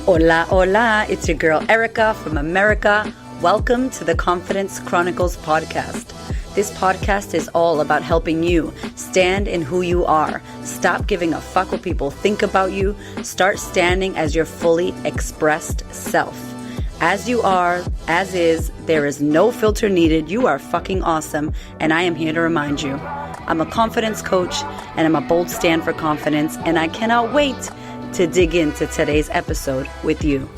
Hola, hola, it's your girl Erica from America. Welcome to the Confidence Chronicles podcast. This podcast is all about helping you stand in who you are. Stop giving a fuck what people think about you. Start standing as your fully expressed self. As you are, as is, there is no filter needed. You are fucking awesome, and I am here to remind you. I'm a confidence coach, and I'm a bold stand for confidence, and I cannot wait to dig into today's episode with you.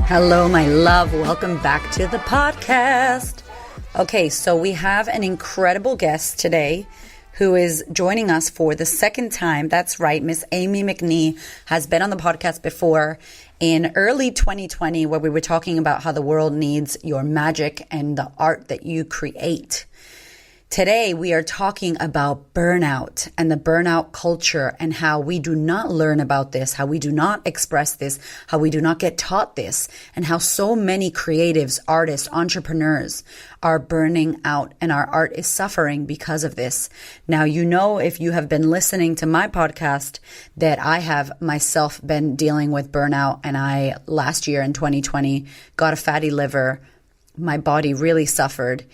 Hello, my love. Welcome back to the podcast. Okay, so we have an incredible guest today who is joining us for the second time. That's right, Miss Amie Mcnee has been on the podcast before in early 2020, where we were talking about how the world needs your magic and the art that you create. Today, we are talking about burnout and the burnout culture and how we do not learn about this, how we do not express this, how we do not get taught this, and how so many creatives, artists, entrepreneurs are burning out and our art is suffering because of this. Now, you know, if you have been listening to my podcast, that I have myself been dealing with burnout, and I last year in 2020 got a fatty liver. My body really suffered.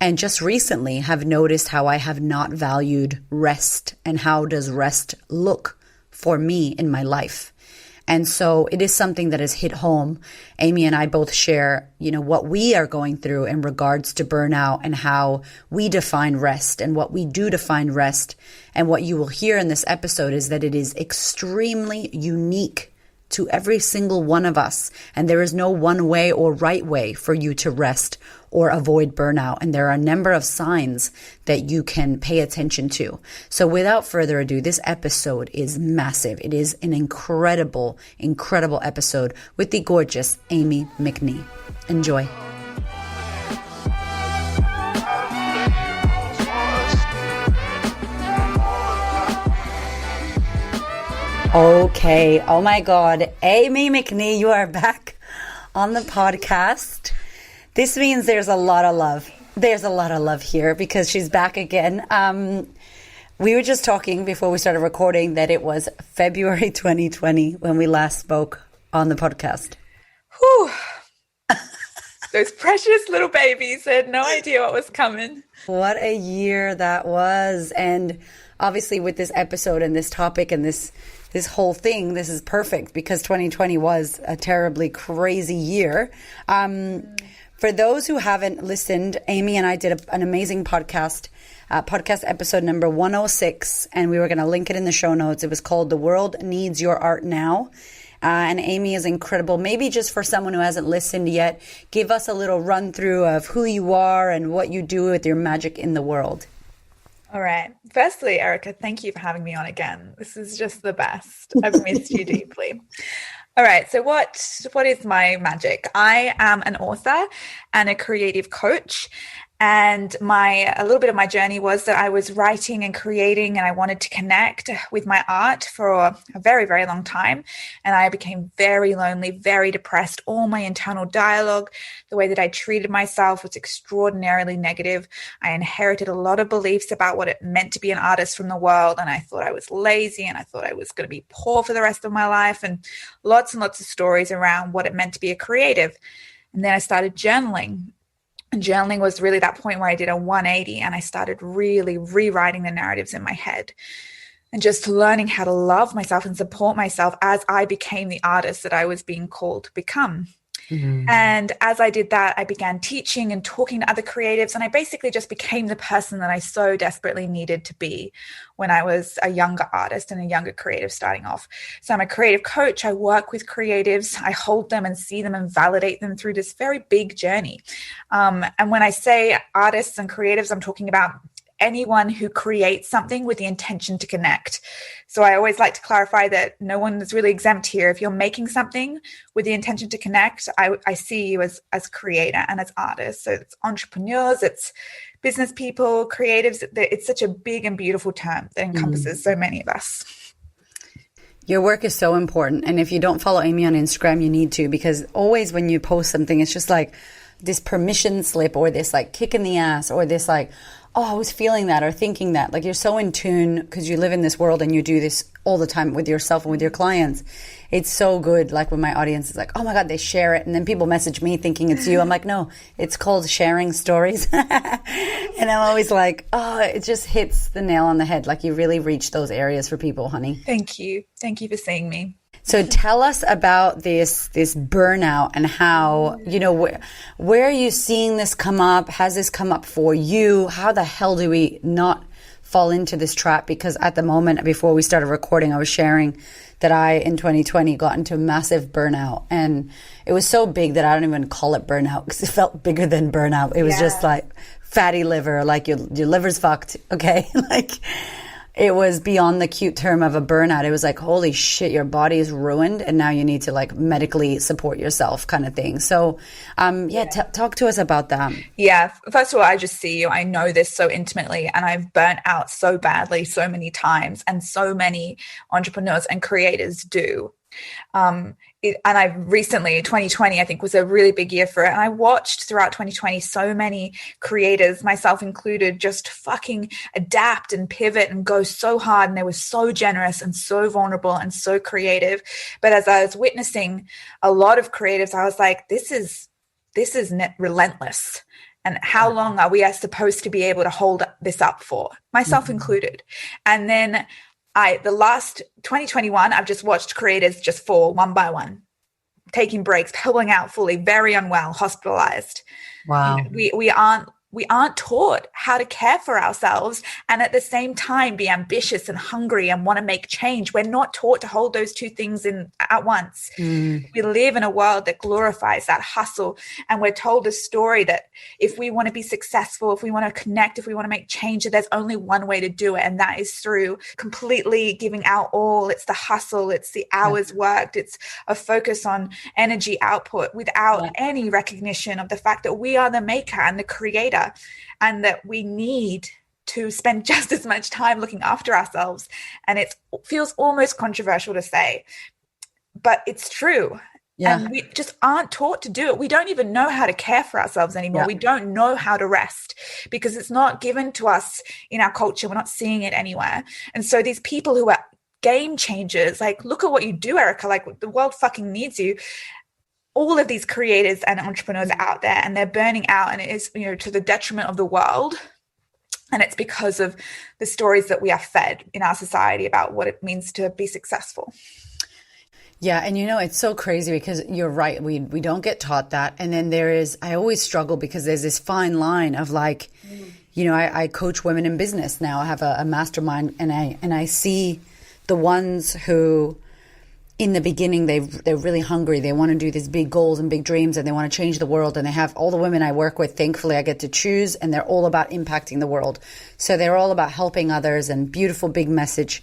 And just recently have noticed how I have not valued rest and how does rest look for me in my life. And so it is something that has hit home. Amie and I both share, what we are going through in regards to burnout and how we define rest and what we do define rest. And what you will hear in this episode is that it is extremely unique to every single one of us. And there is no one way or right way for you to rest or avoid burnout. And there are a number of signs that you can pay attention to. So without further ado, this episode is massive. It is an incredible, incredible episode with the gorgeous Amie Mcnee. Enjoy. Okay. Oh my God. Amie Mcnee, you are back on the podcast. This means there's a lot of love. There's a lot of love here because she's back again. We were just talking before we started recording that it was February 2020 when we last spoke on the podcast. Whew. Those precious little babies had no idea what was coming. What a year that was. And obviously with this episode and this topic and this whole thing, this is perfect because 2020 was a terribly crazy year. For those who haven't listened, Amie and I did an amazing podcast episode number 106, and we were going to link it in the show notes. It was called The World Needs Your Art Now. And Amie is incredible. Maybe just for someone who hasn't listened yet, give us a little run through of who you are and what you do with your magic in the world. All right. Firstly, Erica, thank you for having me on again. This is just the best. I've missed you deeply. All right. So what is my magic? I am an author and a creative coach. And a little bit of my journey was that I was writing and creating, and I wanted to connect with my art for a very, very long time. And I became very lonely, very depressed. All my internal dialogue, the way that I treated myself was extraordinarily negative. I inherited a lot of beliefs about what it meant to be an artist from the world. And I thought I was lazy, and I thought I was going to be poor for the rest of my life, and lots of stories around what it meant to be a creative. And then I started journaling. And journaling was really that point where I did a 180 and I started really rewriting the narratives in my head and just learning how to love myself and support myself as I became the artist that I was being called to become. Mm-hmm. And as I did that, I began teaching and talking to other creatives, and I basically just became the person that I so desperately needed to be when I was a younger artist and a younger creative starting off. So I'm a creative coach. I work with creatives. I hold them and see them and validate them through this very big journey. And when I say artists and creatives, I'm talking about anyone who creates something with the intention to connect. So I always like to clarify that no one is really exempt here. If you're making something with the intention to connect, I see you as creator and as artist. So it's entrepreneurs, it's business people, creatives. It's such a big and beautiful term that encompasses so many of us. Your work is so important. And if you don't follow Amie on Instagram, you need to, because always when you post something, it's just like this permission slip or this like kick in the ass or this like, oh, I was feeling that or thinking that. Like you're so in tune because you live in this world and you do this all the time with yourself and with your clients. It's so good. Like when my audience is like, oh my God, they share it. And then people message me thinking it's you. I'm like, no, it's called sharing stories. And I'm always like, oh, it just hits the nail on the head. Like you really reach those areas for people, honey. Thank you. Thank you for seeing me. So tell us about this burnout and how, you know, where are you seeing this come up? Has this come up for you? How the hell do we not fall into this trap? Because at the moment, before we started recording, I was sharing that I, in 2020, got into a massive burnout. And it was so big that I don't even call it burnout because it felt bigger than burnout. It was just like fatty liver, like your liver's fucked, okay? Like it was beyond the cute term of a burnout. It was like, holy shit, your body is ruined and now you need to like medically support yourself kind of thing. So, talk to us about that. Yeah. First of all, I just see you. I know this so intimately and I've burnt out so badly so many times, and so many entrepreneurs and creators do. And I recently, 2020, I think was a really big year for it. And I watched throughout 2020 so many creators, myself included, just fucking adapt and pivot and go so hard. And they were so generous and so vulnerable and so creative. But as I was witnessing a lot of creatives, I was like, this is relentless. And how long are we supposed to be able to hold this up for? Myself included. And then the last 2021, I've just watched creators just fall one by one, taking breaks, pulling out fully, very unwell, hospitalized. Wow. You know, we aren't taught how to care for ourselves and at the same time be ambitious and hungry and want to make change. We're not taught to hold those two things in at once. We live in a world that glorifies that hustle, and we're told a story that if we want to be successful, if we want to connect, if we want to make change, that there's only one way to do it, and that is through completely giving out all. It's the hustle, it's the hours worked, it's a focus on energy output without any recognition of the fact that we are the maker and the creator, and that we need to spend just as much time looking after ourselves. And it feels almost controversial to say, but it's true. And we just aren't taught to do it. We don't even know how to care for ourselves anymore. We don't know how to rest because it's not given to us in our culture. We're not seeing it anywhere. And so these people who are game changers, like, look at what you do, Erica. Like, the world fucking needs you. All of these creators and entrepreneurs are out there and they're burning out, and it is, you know, to the detriment of the world. And it's because of the stories that we are fed in our society about what it means to be successful. Yeah. And you know, it's so crazy because you're right. We don't get taught that. And then I always struggle because there's this fine line of like, you know, I coach women in business now. I have a mastermind, and I see the ones who, in the beginning, they're really hungry. They want to do these big goals and big dreams, and they want to change the world. And they have all the women I work with. Thankfully, I get to choose, and they're all about impacting the world. So they're all about helping others and beautiful, big message.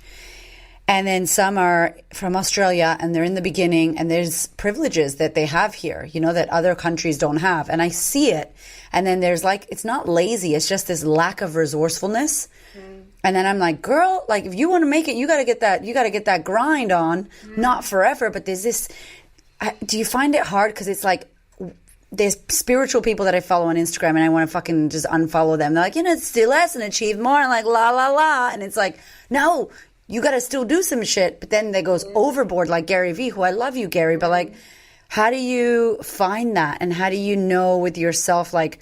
And then some are from Australia, and they're in the beginning, and there's privileges that they have here, you know, that other countries don't have. And I see it. And then there's like, it's not lazy. It's just this lack of resourcefulness. And then I'm like, girl, like, if you want to make it, you got to get that grind on, not forever. But there's this, do you find it hard? Because it's like, there's spiritual people that I follow on Instagram, and I want to fucking just unfollow them. They're like, you know, do less and achieve more, and like, la, la, la. And it's like, no, you got to still do some shit. But then they goes overboard, like Gary Vee, who I love you, Gary. But like, how do you find that? And how do you know with yourself, like,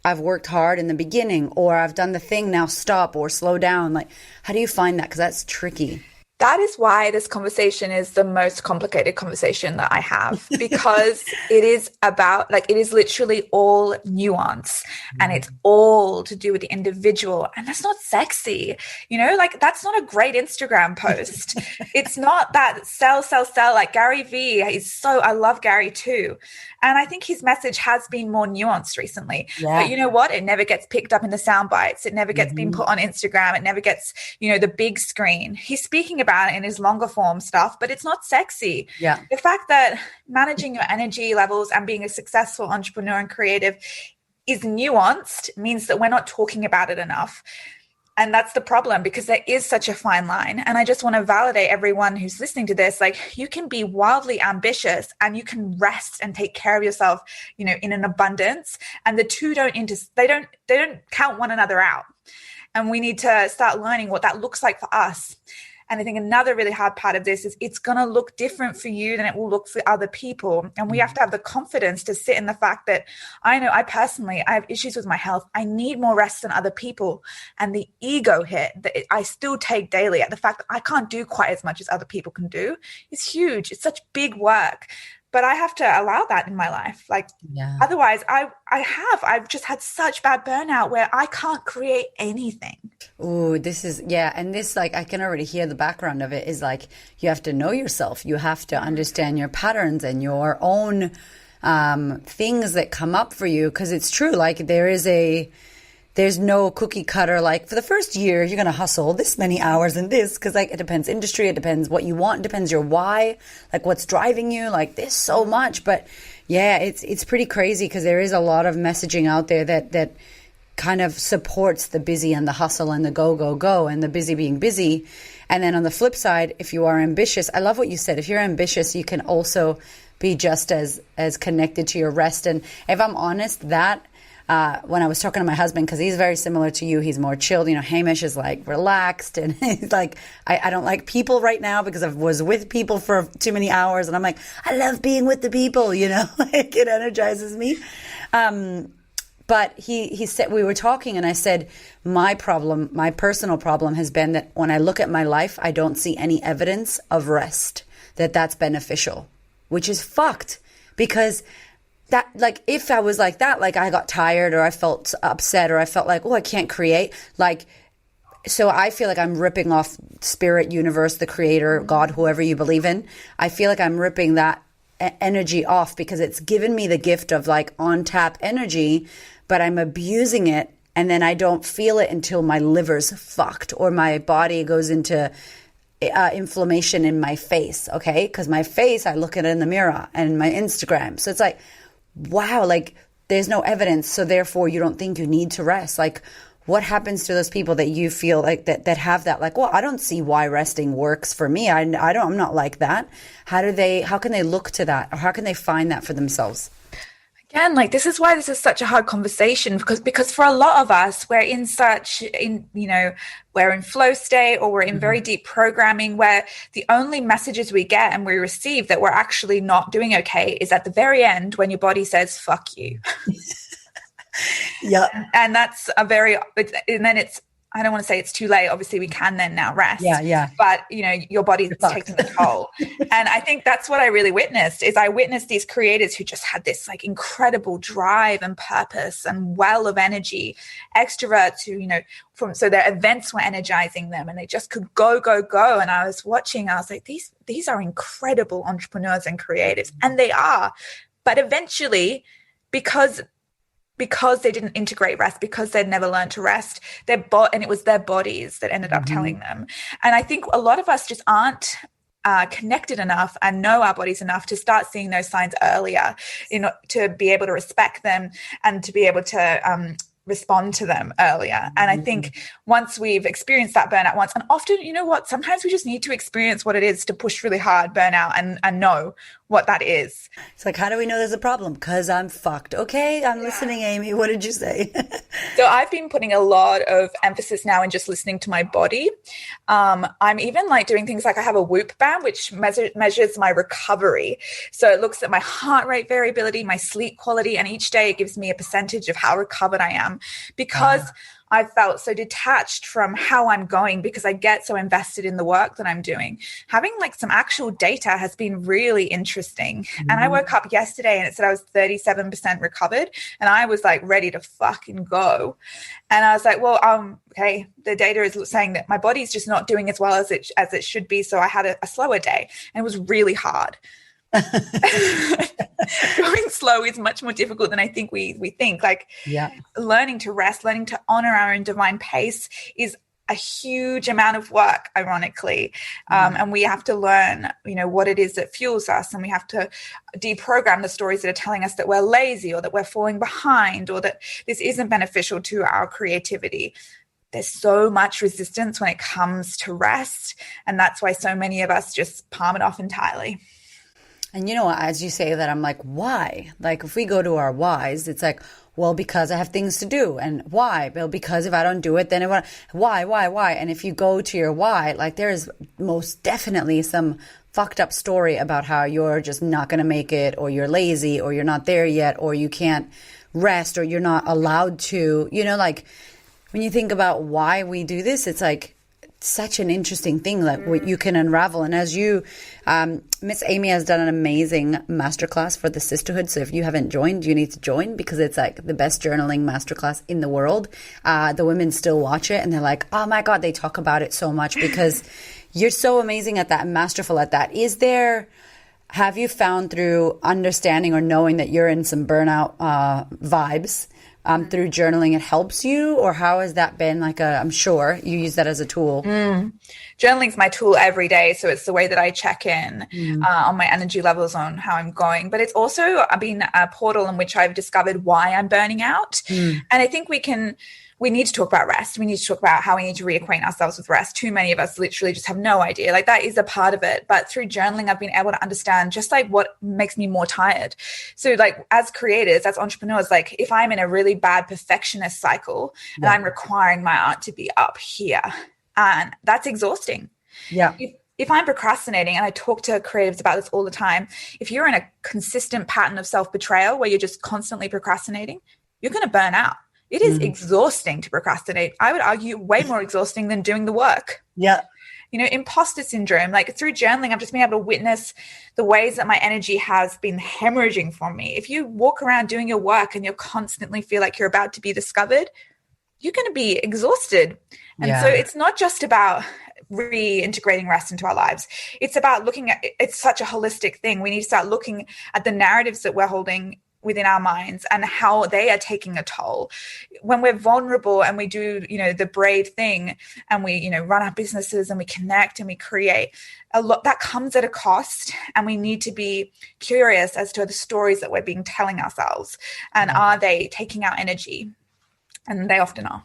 I've worked hard in the beginning, or I've done the thing, now stop or slow down? Like, how do you find that? Because that's tricky. That is why this conversation is the most complicated conversation that I have, because it is about, like, it is literally all nuance and it's all to do with the individual. And that's not sexy, you know, like, that's not a great Instagram post. It's not that sell, like Gary Vee. I love Gary too. And I think his message has been more nuanced recently. Yeah. But you know what? It never gets picked up in the sound bites. It never gets been put on Instagram. It never gets, you know, the big screen. He's speaking about it in his longer form stuff, but it's not sexy. Yeah. The fact that managing your energy levels and being a successful entrepreneur and creative is nuanced means that we're not talking about it enough. And that's the problem, because there is such a fine line. And I just want to validate everyone who's listening to this. Like, you can be wildly ambitious and you can rest and take care of yourself, you know, in an abundance. And the two they don't count one another out. And we need to start learning what that looks like for us. And I think another really hard part of this is it's going to look different for you than it will look for other people. And we have to have the confidence to sit in the fact that I know I have issues with my health. I need more rest than other people. And the ego hit that I still take daily at the fact that I can't do quite as much as other people can do is huge. It's such big work. But I have to allow that in my life. Like, otherwise I've just had such bad burnout where I can't create anything. Oh, this is, and this, like, I can already hear the background of it is like, you have to know yourself. You have to understand your patterns and your own things that come up for you. Because it's true, like, there's no cookie cutter, like, for the first year, you're going to hustle this many hours in this, because, like, it depends industry, it depends what you want, it depends your why, like, what's driving you, like, there's so much. But yeah, it's pretty crazy, because there is a lot of messaging out there that kind of supports the busy and the hustle and the go, and the busy being busy. And then on the flip side, if you are ambitious, I love what you said, if you're ambitious, you can also be just as connected to your rest. And if I'm honest, that when I was talking to my husband, because he's very similar to you, he's more chilled. You know, Hamish is like relaxed, and he's like, I don't like people right now because I was with people for too many hours. And I'm like, I love being with the people, you know, like, it energizes me. But he said, we were talking, and I said, my personal problem has been that when I look at my life, I don't see any evidence of rest, that's beneficial, which is fucked, because that, like, if I was like that, like, I got tired or I felt upset or I felt like, oh, I can't create, like, so I feel like I'm ripping off spirit, universe, the creator, God, whoever you believe in. I feel like I'm ripping that energy off, because it's given me the gift of, like, on tap energy, but I'm abusing it. And then I don't feel it until my liver's fucked or my body goes into inflammation in my face. Okay. Cause my face, I look at it in the mirror and my Instagram. So it's like, wow, like, there's no evidence, so therefore you don't think you need to rest. Like, what happens to those people that you feel like that have that, like, well, I don't see why resting works for me. I'm not like that. How can they look to that, or how can they find that for themselves? Again, like, this is why this is such a hard conversation, because for a lot of us, we're in flow state, or we're in very deep programming where the only messages we get and we receive that we're actually not doing okay is at the very end, when your body says, fuck you. Yeah. And that's and then it's, I don't want to say it's too late. Obviously, we can then now rest. Yeah. But, you know, your body's taking the toll. And I think that's what I really witnessed these creators who just had this, like, incredible drive and purpose and well of energy, extroverts who, you know, so their events were energizing them and they just could go. And I was watching, I was like, these are incredible entrepreneurs and creatives. And they are. But eventually, because they didn't integrate rest, because they'd never learned to rest, and it was their bodies that ended up telling them. And I think a lot of us just aren't connected enough and know our bodies enough to start seeing those signs earlier, to be able to respect them and to be able to respond to them earlier. And I think once we've experienced that burnout once, and often, you know what, sometimes we just need to experience what it is to push really hard burnout and know what that is. It's like, how do we know there's a problem? Because I'm fucked. Okay, I'm listening, Amie. What did you say? So I've been putting a lot of emphasis now in just listening to my body. I'm even, like, doing things like I have a Whoop band, which measures my recovery. So it looks at my heart rate variability, my sleep quality, and each day it gives me a percentage of how recovered I am, because I felt so detached from how I'm going, because I get so invested in the work that I'm doing. Having, like, some actual data has been really interesting. And I woke up yesterday and it said I was 37% recovered, and I was, like, ready to fucking go. And I was like, well, okay, the data is saying that my body's just not doing as well as it should be. So I had a slower day, and it was really hard. Going slow is much more difficult than I think we think. Like, learning to rest, learning to honor our own divine pace is a huge amount of work, ironically. And we have to learn, you know, what it is that fuels us, and we have to deprogram the stories that are telling us that we're lazy or that we're falling behind or that this isn't beneficial to our creativity. there's so much resistance when it comes to rest. And that's why so many of us just palm it off entirely. And you know, as you say that, I'm like, why? Like, if we go to our whys, it's like, well, because I have things to do. And why? Well, because if I don't do it, then why? And if you go to your why, like, there's most definitely some fucked up story about how you're just not going to make it, or you're lazy, or you're not there yet, or you can't rest, or you're not allowed to, you know, like, when you think about why we do this, it's like such an interesting thing, like what you can unravel. And as you, Miss Amie has done an amazing masterclass for the Sisterhood. So if you haven't joined, you need to join, because it's like the best journaling masterclass in the world. The women still watch it and they're like, oh my God, they talk about it so much because you're so amazing at that and masterful at that. Have you found through understanding or knowing that you're in some burnout vibes, through journaling, it helps you? Or how has that been? Like, I'm sure you use that as a tool. Journaling's my tool every day. So it's the way that I check in on my energy levels, on how I'm going. But it's also been a portal in which I've discovered why I'm burning out. And I think we need to talk about rest. We need to talk about how we need to reacquaint ourselves with rest. Too many of us literally just have no idea. Like, that is a part of it. But through journaling, I've been able to understand just like what makes me more tired. So like, as creators, as entrepreneurs, like, if I'm in a really bad perfectionist cycle and I'm requiring my art to be up here, and that's exhausting. Yeah. If I'm procrastinating, and I talk to creatives about this all the time, if you're in a consistent pattern of self-betrayal where you're just constantly procrastinating, you're going to burn out. It is exhausting to procrastinate. I would argue way more exhausting than doing the work. Yeah. You know, imposter syndrome, like through journaling, I've just been able to witness the ways that my energy has been hemorrhaging from me. If you walk around doing your work and you constantly feel like you're about to be discovered, you're going to be exhausted. And so it's not just about reintegrating rest into our lives. It's about looking at, it's such a holistic thing. We need to start looking at the narratives that we're holding within our minds and how they are taking a toll. When we're vulnerable and we do, you know, the brave thing, and we, you know, run our businesses and we connect and we create, a lot that comes at a cost. And we need to be curious as to the stories that we're being telling ourselves, and are they taking our energy? And they often are.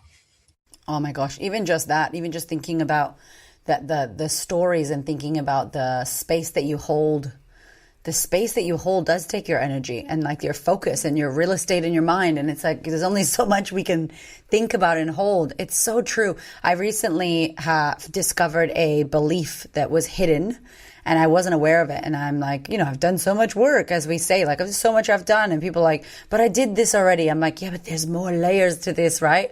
Oh my gosh. Even just that, even just thinking about that, the stories, and thinking about the space that you hold. The space that you hold does take your energy and like your focus and your real estate in your mind. And it's like, there's only so much we can think about and hold. It's so true. I recently have discovered a belief that was hidden and I wasn't aware of it. And I'm like, you know, I've done so much work, as we say, like, there's so much I've done. And people are like, but I did this already. I'm like, yeah, but there's more layers to this, right?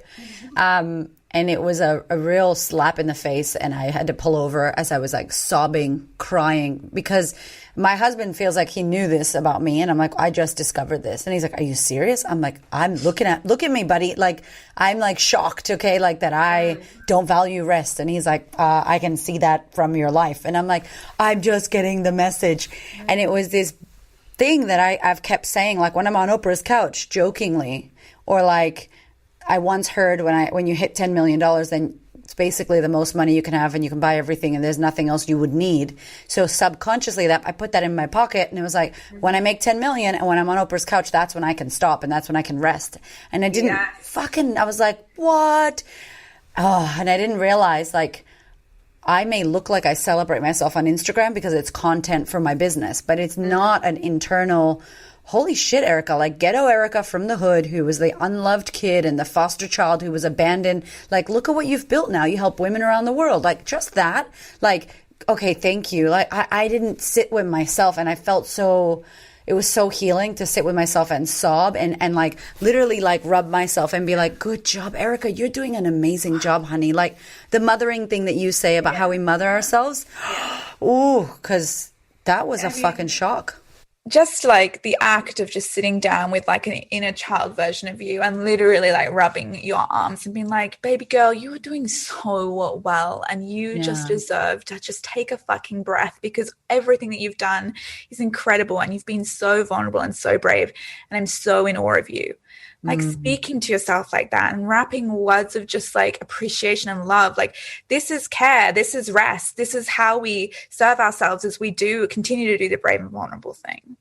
And it was a real slap in the face. And I had to pull over as I was like sobbing, crying, because my husband feels like he knew this about me. And I'm like, I just discovered this. And he's like, are you serious? I'm like, look at me, buddy. Like, I'm like shocked. Okay. Like that I don't value rest. And he's like, I can see that from your life. And I'm like, I'm just getting the message. And it was this thing that I've kept saying, like when I'm on Oprah's couch jokingly, or like, I once heard when you hit $10 million, then it's basically the most money you can have and you can buy everything and there's nothing else you would need. So subconsciously that I put that in my pocket, and it was like, when I make 10 million and when I'm on Oprah's couch, that's when I can stop and that's when I can rest. And I didn't I was like, what? Oh, and I didn't realize, like, I may look like I celebrate myself on Instagram because it's content for my business, but it's not an internal, holy shit, Erica, like ghetto Erica from the hood, who was the unloved kid and the foster child who was abandoned. Like, look at what you've built now. You help women around the world. Like, just that. Like, okay, thank you. Like, I didn't sit with myself, and I felt so, it was so healing to sit with myself and sob and like literally like rub myself and be like, good job, Erica. You're doing an amazing job, honey. Like the mothering thing that you say about how we mother ourselves. Ooh, because that was a fucking shock. Just like the act of just sitting down with like an inner child version of you and literally like rubbing your arms and being like, baby girl, you are doing so well and you just deserve to just take a fucking breath, because everything that you've done is incredible and you've been so vulnerable and so brave, and I'm so in awe of you. like speaking to yourself like that and wrapping words of just like appreciation and love. Like, this is care, this is rest, this is how we serve ourselves as we do continue to do the brave and vulnerable thing.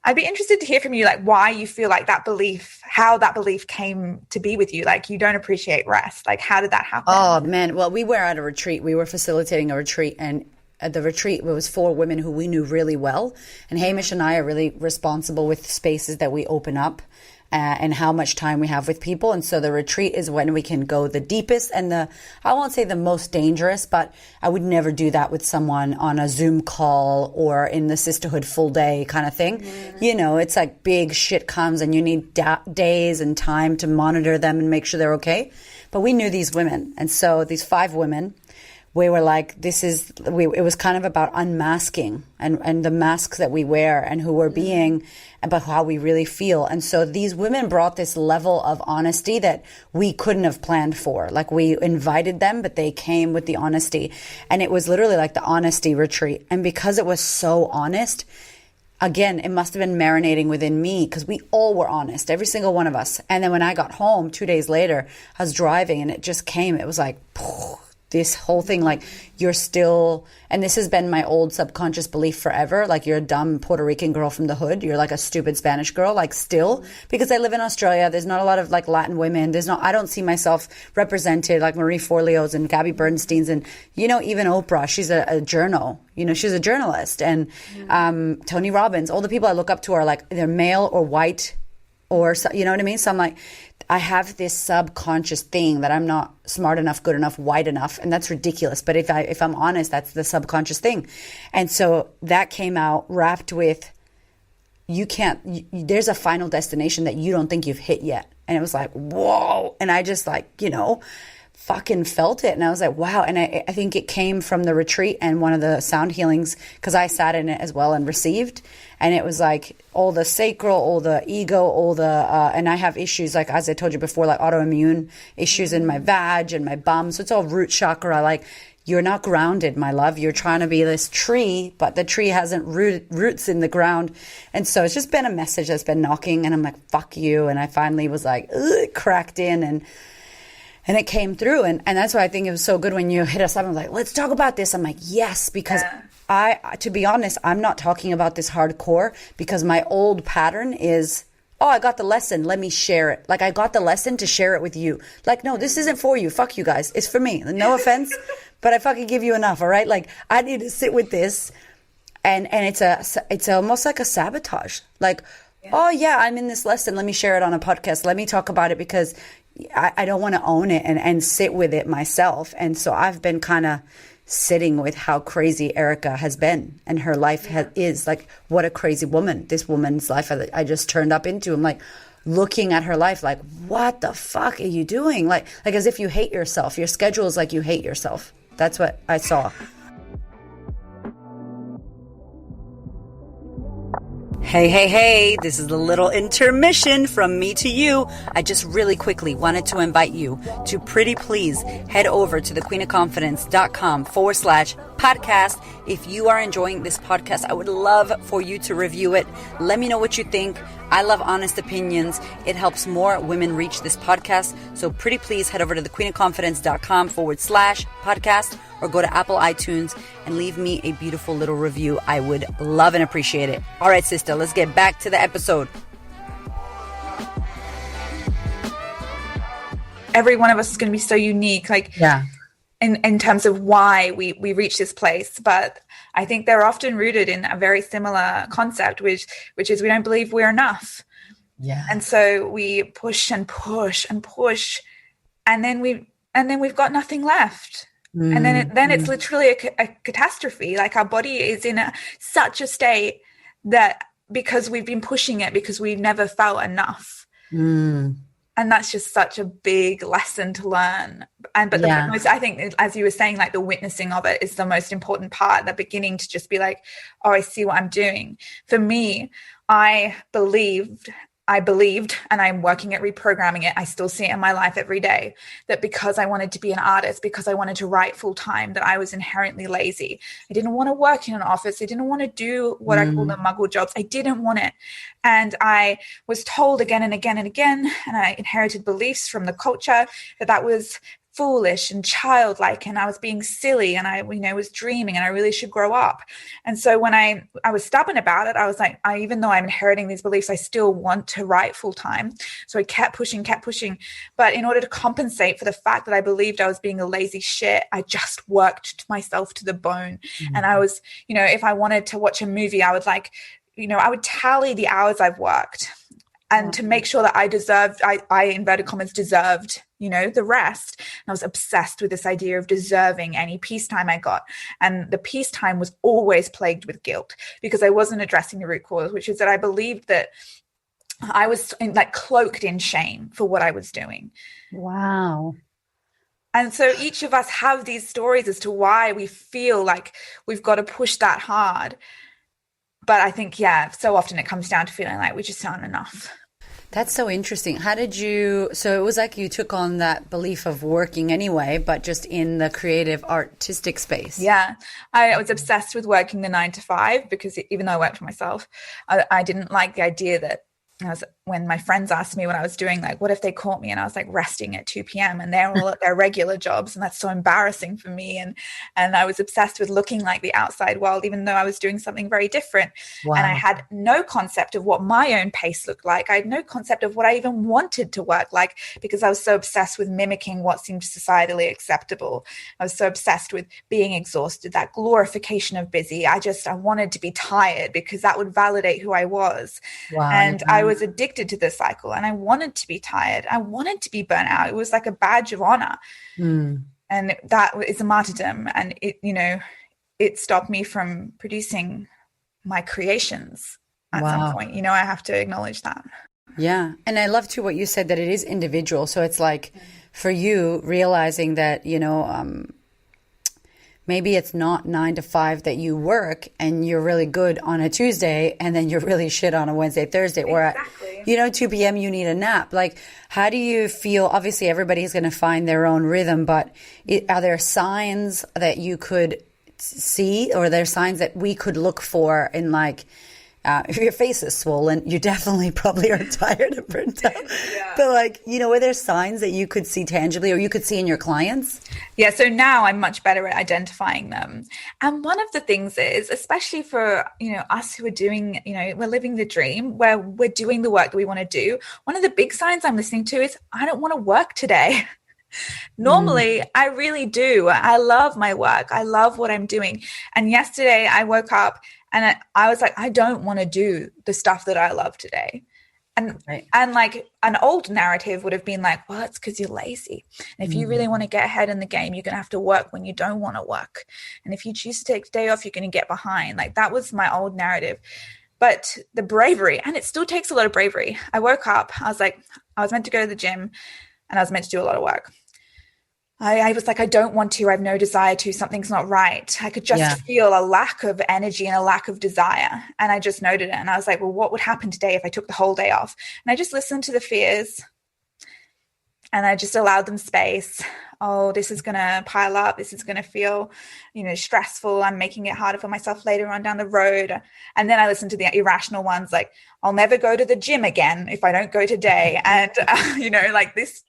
I'd be interested to hear from you, like, why you feel like that belief, how that belief came to be with you. Like, you don't appreciate rest. Like, how did that happen? Oh man, well, we were at a retreat. We were facilitating a retreat, and at the retreat, it was 4 women who we knew really well. And Hamish and I are really responsible with spaces that we open up and how much time we have with people. And so the retreat is when we can go the deepest and I won't say the most dangerous, but I would never do that with someone on a Zoom call or in the sisterhood full day kind of thing. You know, it's like big shit comes and you need days and time to monitor them and make sure they're okay. But we knew these women. And so these 5 women, we were like, it was kind of about unmasking and the masks that we wear and who we're being, about how we really feel. And so these women brought this level of honesty that we couldn't have planned for. Like, we invited them, but they came with the honesty. And it was literally like the honesty retreat. And because it was so honest, again, it must have been marinating within me, because we all were honest, every single one of us. And then when I got home 2 days later, I was driving and it just came. It was like, this whole thing, like, you're still, and this has been my old subconscious belief forever, like, you're a dumb Puerto Rican girl from the hood, you're like a stupid Spanish girl, like, still, because I live in Australia, there's not a lot of like Latin women, I don't see myself represented, like Marie Forleo's and Gabby Bernstein's, and, you know, even Oprah, she's a journal, you know, she's a journalist, and Tony Robbins, all the people I look up to are like, they're male or white, or, you know what I mean? So I'm like, I have this subconscious thing that I'm not smart enough, good enough, white enough, and that's ridiculous. But if I'm honest, that's the subconscious thing. And so that came out wrapped with, there's a final destination that you don't think you've hit yet. And it was like, whoa. And I just like, you know, fucking felt it. And I was like, wow. And I think it came from the retreat and one of the sound healings, because I sat in it as well and received. And it was like all the sacral, all the ego, all the, and I have issues, like, as I told you before, like autoimmune issues in my vag and my bum. So it's all root chakra. Like, you're not grounded, my love. You're trying to be this tree, but the tree hasn't roots in the ground. And so it's just been a message that's been knocking, and I'm like, fuck you. And I finally was like, ugh, cracked in and it came through. And that's why I think it was so good when you hit us up. I'm like, let's talk about this. I'm like, yes, because to be honest, I'm not talking about this hardcore, because my old pattern is, oh, I got the lesson, let me share it. Like, I got the lesson to share it with you. Like, no, this isn't for you. Fuck you guys. It's for me. No offense, but I fucking give you enough, all right? Like, I need to sit with this. And it's almost like a sabotage. Like, oh yeah, I'm in this lesson. Let me share it on a podcast. Let me talk about it, because I don't want to own it and sit with it myself. And so I've been kind of sitting with how crazy Erica has been, and her life is like, what a crazy woman. This woman's life I just turned up into. I'm like looking at her life like, what the fuck are you doing? Like as if you hate yourself. Your schedule is like you hate yourself. That's what I saw. Hey, this is a little intermission from me to you. I just really quickly wanted to invite you to pretty please head over to thequeenofconfidence.com/podcast. If you are enjoying this podcast, I would love for you to review it. Let me know what you think. I love honest opinions. It helps more women reach this podcast. So pretty please head over to thequeenofconfidence.com/podcast or go to Apple iTunes and leave me a beautiful little review. I would love and appreciate it. All right, sister, let's get back to the episode. Every one of us is going to be so unique, like in terms of why we reach this place. But I think they're often rooted in a very similar concept, which is we don't believe we're enough. Yeah. And so we push and push and push, and then we've got nothing left. And then it's literally a catastrophe. Like, our body is in such a state that because we've been pushing it, because we've never felt enough. And that's just such a big lesson to learn. But I think, as you were saying, like, the witnessing of it is the most important part, the beginning to just be like, oh, I see what I'm doing. For me, I believed I believed, and I'm working at reprogramming it. I still see it in my life every day, that because I wanted to be an artist, because I wanted to write full time, that I was inherently lazy. I didn't want to work in an office. I didn't want to do what I call the muggle jobs. I didn't want it. And I was told again and again and again, and I inherited beliefs from the culture that was foolish and childlike, and I was being silly, and I was dreaming, and I really should grow up. And so when I was stubborn about it, I was like, even though I'm inheriting these beliefs, I still want to write full time. So I kept pushing. But in order to compensate for the fact that I believed I was being a lazy shit, I just worked myself to the bone. And I was, if I wanted to watch a movie, I would I would tally the hours I've worked, and to make sure that I inverted commas deserved, the rest. And I was obsessed with this idea of deserving any peacetime I got. And the peacetime was always plagued with guilt, because I wasn't addressing the root cause, which is that I believed that I was cloaked in shame for what I was doing. Wow. And so each of us have these stories as to why we feel like we've got to push that hard. But I think, so often it comes down to feeling like we just aren't enough. That's so interesting. So it was like you took on that belief of working anyway, but just in the creative artistic space. Yeah. I was obsessed with working the 9 to 5, because even though I worked for myself, I didn't like the idea that when my friends asked me what I was doing, what if they caught me and I was resting at 2 p.m. and they're all at their regular jobs, and that's so embarrassing for me. And I was obsessed with looking like the outside world, even though I was doing something very different. Wow. And I had no concept of what my own pace looked like. I had no concept of what I even wanted to work like, because I was so obsessed with mimicking what seemed societally acceptable. I was so obsessed with being exhausted, that glorification of busy. I wanted to be tired, because that would validate who I was. Wow. And I was addicted to this cycle, and I wanted to be tired. I wanted to be burnt out. It was like a badge of honor. And that is a martyrdom. And it stopped me from producing my creations at some point. I have to acknowledge that. Yeah. And I love too what you said, that it is individual. So it's like for you realizing that, maybe it's not 9 to 5 that you work and you're really good on a Tuesday, and then you're really shit on a Wednesday, Thursday, or at 2 p.m. you need a nap. How do you feel? Obviously, everybody's going to find their own rhythm, but are there signs that you could see, or are there signs that we could look for in if your face is swollen, you definitely probably are tired and burnt out. Yeah. But were there signs that you could see tangibly, or you could see in your clients? Yeah. So now I'm much better at identifying them. And one of the things is, especially for, us who are doing, we're living the dream, where we're doing the work that we want to do. One of the big signs I'm listening to is, I don't want to work today. Normally, I really do. I love my work. I love what I'm doing. And yesterday I woke up and I was like, I don't want to do the stuff that I love today. And an old narrative would have been like, well, it's because you're lazy. And if you really want to get ahead in the game, you're going to have to work when you don't want to work. And if you choose to take the day off, you're going to get behind. That was my old narrative. But the bravery, and it still takes a lot of bravery. I woke up, I was meant to go to the gym, and I was meant to do a lot of work. I was like, I don't want to, I have no desire to, something's not right. I could just feel a lack of energy and a lack of desire. And I just noted it. And I was like, well, what would happen today if I took the whole day off? And I just listened to the fears, and I just allowed them space. Oh, this is going to pile up. This is going to feel, stressful. I'm making it harder for myself later on down the road. And then I listened to the irrational ones, like, I'll never go to the gym again if I don't go today. And, this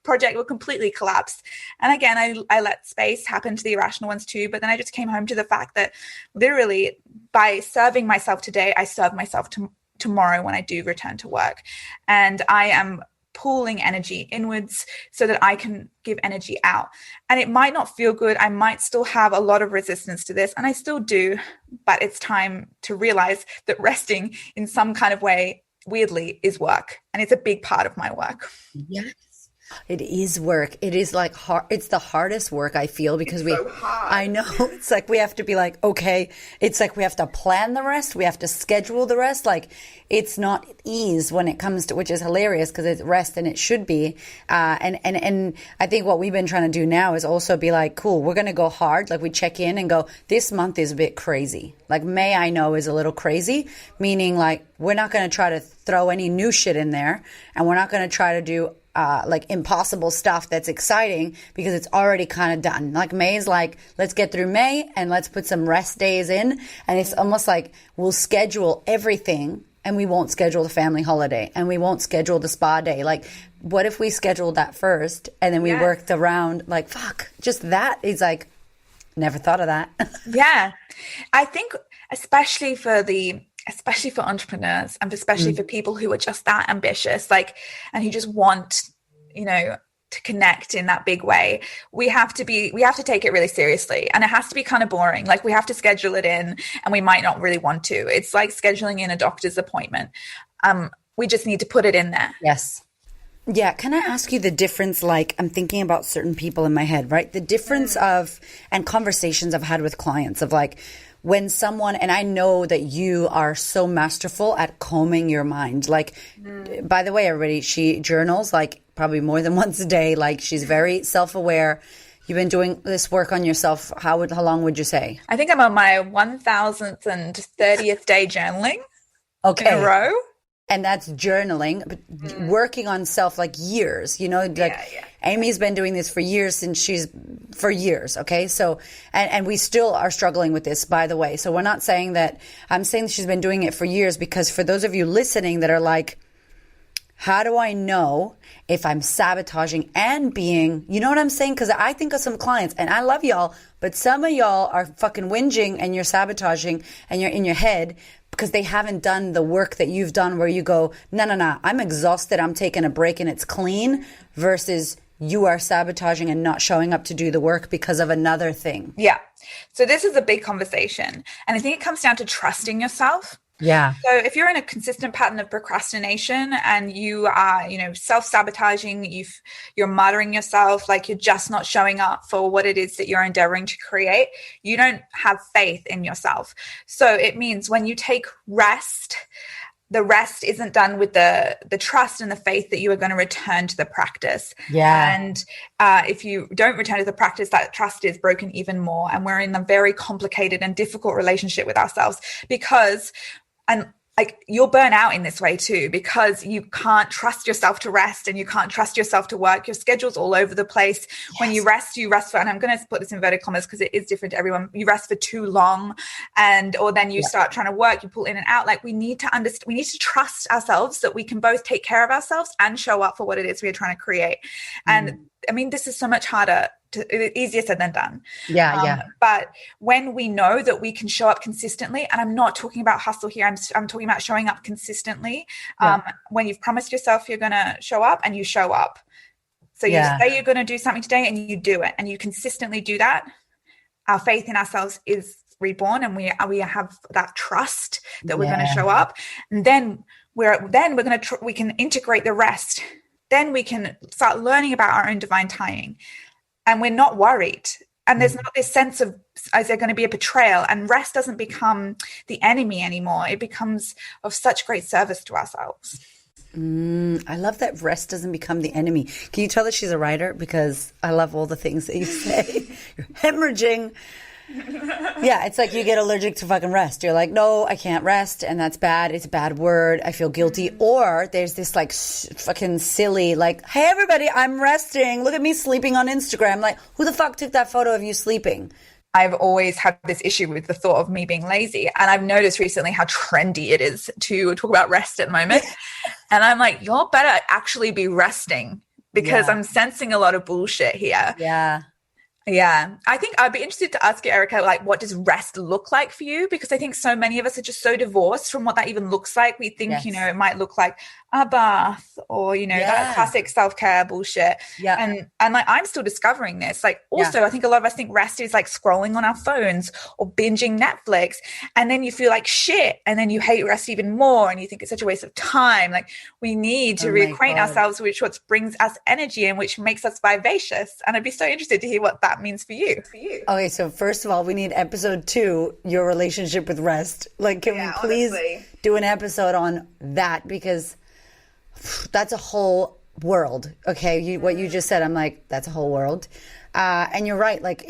project will completely collapse. And again, I let space happen to the irrational ones too. But then I just came home to the fact that literally by serving myself today, I serve myself tomorrow when I do return to work. And I am pulling energy inwards so that I can give energy out. And it might not feel good. I might still have a lot of resistance to this, and I still do, but it's time to realize that resting in some kind of way, weirdly, is work. And it's a big part of my work. Yes. It is work. It is like hard. It's the hardest work I feel because It's so hard. I know it's like we have to be like, okay, it's like we have to plan the rest. We have to schedule the rest. Like it's not ease when it comes to, which is hilarious because it's rest and it should be. And I think what we've been trying to do now is also be like, cool, we're going to go hard. Like we check in and go, this month is a bit crazy. Like May, I know is a little crazy, meaning like we're not going to try to throw any new shit in there and we're not going to try to do like impossible stuff that's exciting because it's already kind of done. Like May is like, let's get through May and let's put some rest days in. And it's almost like we'll schedule everything and we won't schedule the family holiday and we won't schedule the spa day. Like, what if we scheduled that first and then we worked around like, fuck, just that is like, never thought of that. Yeah. I think especially for entrepreneurs and especially for people who are just that ambitious, like, and who just want, to connect in that big way, we have to take it really seriously, and it has to be kind of boring. Like we have to schedule it in and we might not really want to. It's like scheduling in a doctor's appointment. We just need to put it in there. Yes. Yeah. Can I ask you the difference? Like I'm thinking about certain people in my head, right? The difference of, and conversations I've had with clients of like, when someone, and I know that you are so masterful at calming your mind. Like, by the way, everybody, she journals like probably more than once a day. Like she's very self-aware. You've been doing this work on yourself. How long would you say? I think I'm on my 1030th day journaling in a row. And that's journaling, but working on self like years, Amy's been doing this for years okay? So, and we still are struggling with this, by the way. So we're not saying that, I'm saying she's been doing it for years because for those of you listening that are like, how do I know if I'm sabotaging and being, you know what I'm saying? Because I think of some clients, and I love y'all, but some of y'all are fucking whinging and you're sabotaging and you're in your head because they haven't done the work that you've done where you go, no, I'm exhausted, I'm taking a break and it's clean, versus you are sabotaging and not showing up to do the work because of another thing. Yeah. So this is a big conversation. And I think it comes down to trusting yourself. Yeah. So if you're in a consistent pattern of procrastination and you are, self-sabotaging, you're muttering yourself, like you're just not showing up for what it is that you're endeavoring to create, you don't have faith in yourself. So it means when you take rest, the rest isn't done with the trust and the faith that you are going to return to the practice. Yeah. And if you don't return to the practice, that trust is broken even more. And we're in a very complicated and difficult relationship with ourselves because, and like you'll burn out in this way too, because you can't trust yourself to rest and you can't trust yourself to work. Your schedule's all over the place. Yes. When you rest for, and I'm going to put this in inverted commas because it is different to everyone. You rest for too long or then you start trying to work, you pull in and out. Like we need to understand, we need to trust ourselves that we can both take care of ourselves and show up for what it is we are trying to create. And I mean, this is so much harder. Easier said than done. Yeah. But when we know that we can show up consistently, and I'm not talking about hustle here, I'm talking about showing up consistently. When you've promised yourself you're going to show up and you show up. So you say you're going to do something today and you do it and you consistently do that. Our faith in ourselves is reborn and we have that trust that we're going to show up. And then we can integrate the rest. Then we can start learning about our own divine timing. And we're not worried. And there's not this sense of, is there going to be a betrayal? And rest doesn't become the enemy anymore. It becomes of such great service to ourselves. I love that rest doesn't become the enemy. Can you tell that she's a writer? Because I love all the things that you say. You're hemorrhaging. Yeah, it's like you get allergic to fucking rest. You're like, no, I can't rest, and that's bad. It's a bad word. I feel guilty. Or there's this like fucking silly, like, hey, everybody, I'm resting. Look at me sleeping on Instagram. Like, who the fuck took that photo of you sleeping? I've always had this issue with the thought of me being lazy. And I've noticed recently how trendy it is to talk about rest at the moment. And I'm like, y'all better actually be resting because I'm sensing a lot of bullshit here. Yeah. I think I'd be interested to ask you, Erica, like, what does rest look like for you? Because I think so many of us are just so divorced from what that even looks like. We think, it might look like a bath, or that classic self-care bullshit. And like, I'm still discovering this. Like, also I think a lot of us think rest is like scrolling on our phones or binging Netflix, and then you feel like shit, and then you hate rest even more, and you think it's such a waste of time. Like, we need to reacquaint ourselves with what brings us energy and which makes us vivacious. And I'd be so interested to hear what that means for you. Okay, so first of all, we need episode 2, your relationship with rest. Like, can we please do an episode on that, because that's a whole world. Okay, what you just said, I'm like, that's a whole world. And you're right. Like,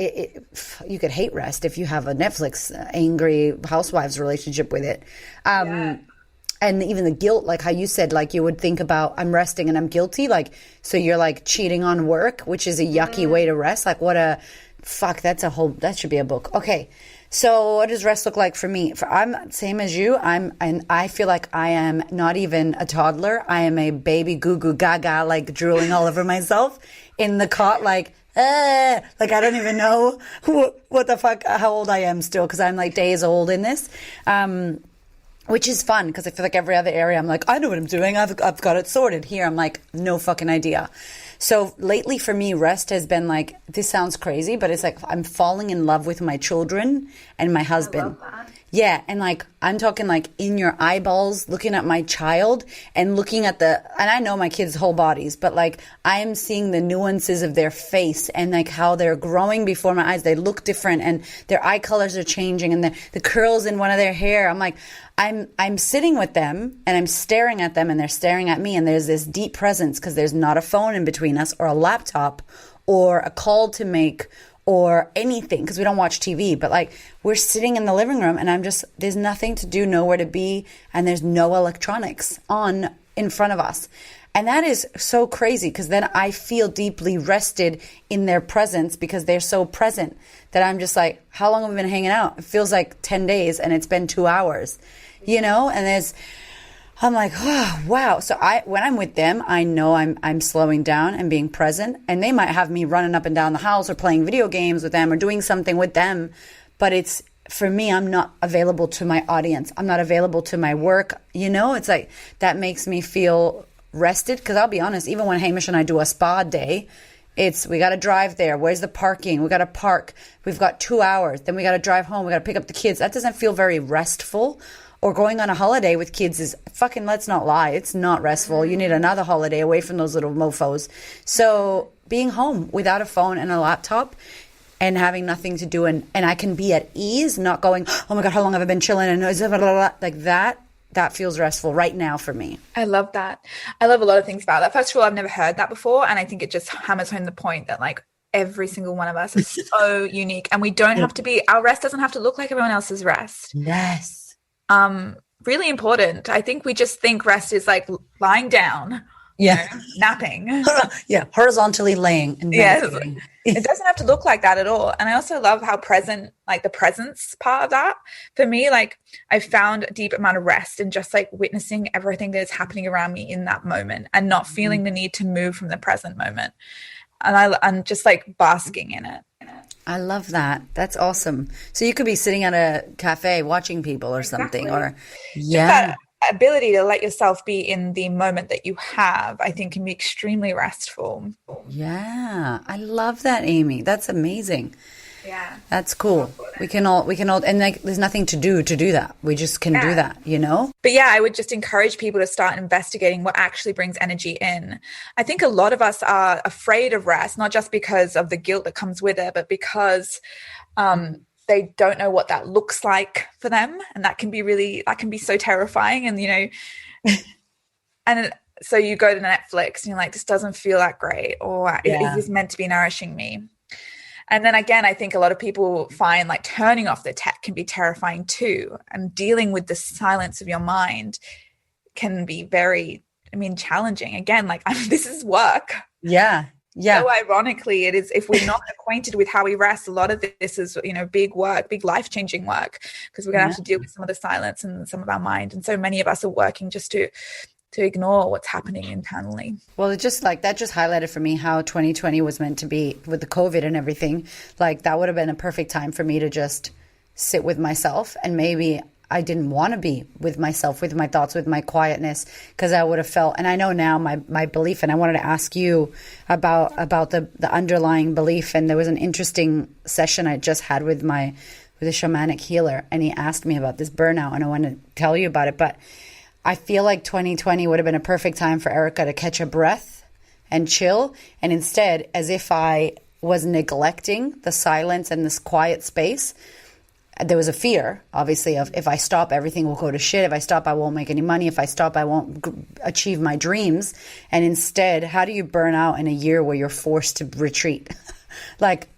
you could hate rest if you have a Netflix angry housewives relationship with it. And even the guilt, like how you said, like you would think about, I'm resting and I'm guilty. Like, so you're like cheating on work, which is a yucky way to rest. Like, that should be a book. Okay. So what does rest look like for me? I'm same as you. And I feel like I am not even a toddler. I am a baby goo goo gaga, like drooling all over myself in the cot, like I don't even know what the fuck, how old I am still, because I'm like days old in this. Which is fun, because I feel like every other area I'm like, I know what I'm doing. I've got it sorted. Here I'm like, no fucking idea. So lately for me, rest has been like, this sounds crazy, but it's like I'm falling in love with my children and my husband. I love that. Yeah, and like I'm talking like in your eyeballs, looking at my child and looking at and I know my kids' whole bodies, but like I am seeing the nuances of their face and like how they're growing before my eyes. They look different and their eye colors are changing and the curls in one of their hair. I'm like, I'm sitting with them and I'm staring at them and they're staring at me, and there's this deep presence because there's not a phone in between us or a laptop or a call to make or anything, because we don't watch TV, but like we're sitting in the living room and there's nothing to do, nowhere to be, and there's no electronics on in front of us. And that is so crazy, because then I feel deeply rested in their presence because they're so present that I'm just like, how long have we been hanging out? It feels like 10 days and it's been 2 hours, and I'm like, oh, wow. So when I'm with them, I know I'm slowing down and being present, and they might have me running up and down the house or playing video games with them or doing something with them. But it's, for me, I'm not available to my audience. I'm not available to my work. It's like, that makes me feel rested. Because I'll be honest, even when Hamish and I do a spa day, we got to drive there. Where's the parking? We got to park. We've got 2 hours. Then we got to drive home. We got to pick up the kids. That doesn't feel very restful. Or going on a holiday with kids is fucking, let's not lie, it's not restful. You need another holiday away from those little mofos. So being home without a phone and a laptop and having nothing to do, and I can be at ease, not going, oh my God, how long have I been chilling? And like that feels restful right now for me. I love that. I love a lot of things about that. First of all, I've never heard that before. And I think it just hammers home the point that like every single one of us is so unique, and we don't have to be, our rest doesn't have to look like everyone else's rest. Yes. Really important. I think we just think rest is like lying down, napping. Yeah, horizontally laying. And yes. It doesn't have to look like that at all. And I also love how present, like the presence part of that. For me, like I found a deep amount of rest in just like witnessing everything that is happening around me in that moment and not feeling the need to move from the present moment. And I'm just like basking in it. I love that. That's awesome. So you could be sitting at a cafe watching people or something, or that ability to let yourself be in the moment that you have, I think, can be extremely restful. Yeah, I love that, Amie. That's amazing. Yeah, that's cool. We can all, and like, there's nothing to do that. We just can do that, But yeah, I would just encourage people to start investigating what actually brings energy in. I think a lot of us are afraid of rest, not just because of the guilt that comes with it, but because they don't know what that looks like for them, and that can be so terrifying. And and so you go to Netflix and you're like, this doesn't feel that great, or is this meant to be nourishing me? And then again, I think a lot of people find like turning off the tech can be terrifying too. And dealing with the silence of your mind can be very, challenging. Again, like this is work. Yeah. Yeah. So ironically, it is, if we're not acquainted with how we rest, a lot of this is, big work, big life-changing work, because we're going to have to deal with some of the silence and some of our mind. And so many of us are working just to ignore what's happening internally. Well, it just like that just highlighted for me how 2020 was meant to be with the COVID and everything. Like that would have been a perfect time for me to just sit with myself, and maybe I didn't want to be with myself, with my thoughts, with my quietness, because I would have felt, and I know now my belief, and I wanted to ask you about the underlying belief. And there was an interesting session I just had with a shamanic healer, and he asked me about this burnout, and I want to tell you about it. But I feel like 2020 would have been a perfect time for Erica to catch a breath and chill. And instead, as if I was neglecting the silence and this quiet space, there was a fear, obviously, of if I stop, everything will go to shit. If I stop, I won't make any money. If I stop, I won't achieve my dreams. And instead, how do you burn out in a year where you're forced to retreat? Like,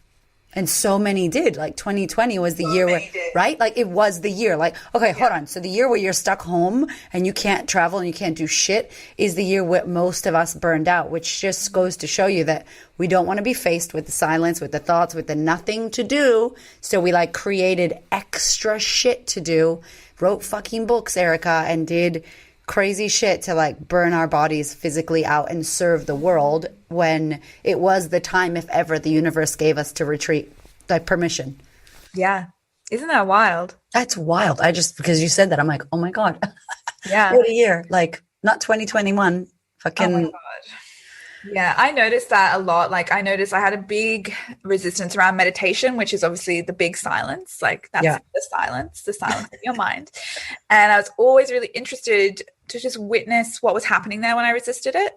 and so many did. Like 2020 was the year where, right? Like it was the year. Like, okay, hold on. So the year where you're stuck home and you can't travel and you can't do shit is the year where most of us burned out, which just goes to show you that we don't want to be faced with the silence, with the thoughts, with the nothing to do. So we like created extra shit to do, wrote fucking books, Erica, and did crazy shit to like burn our bodies physically out and serve the world, when it was the time, if ever, the universe gave us to retreat, like permission. Yeah. Isn't that wild? That's wild. Because you said that, I'm like, oh my God. Yeah. What a year. Like not 2021. Fucking. Oh my God. Yeah, I noticed that a lot. Like I noticed I had a big resistance around meditation, which is obviously the big silence. Like that's the silence of your mind. And I was always really interested to just witness what was happening there when I resisted it.